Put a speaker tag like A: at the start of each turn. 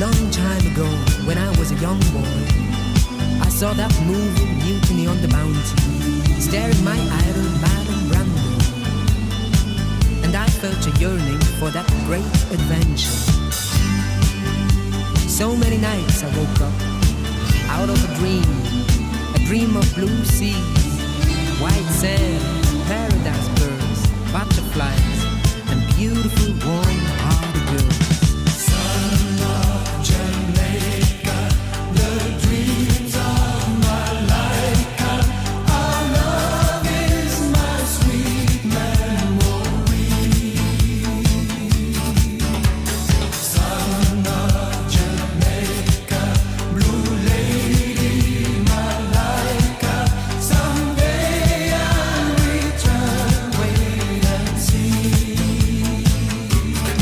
A: long time ago, when I was a young boy, I saw that movie Mutiny on the Bounty, staring my idol Marlon Brando, and I felt a yearning for that great adventure. So many nights I woke up out of a dream of blue seas, white sand, paradise birds, butterflies, and beautiful warm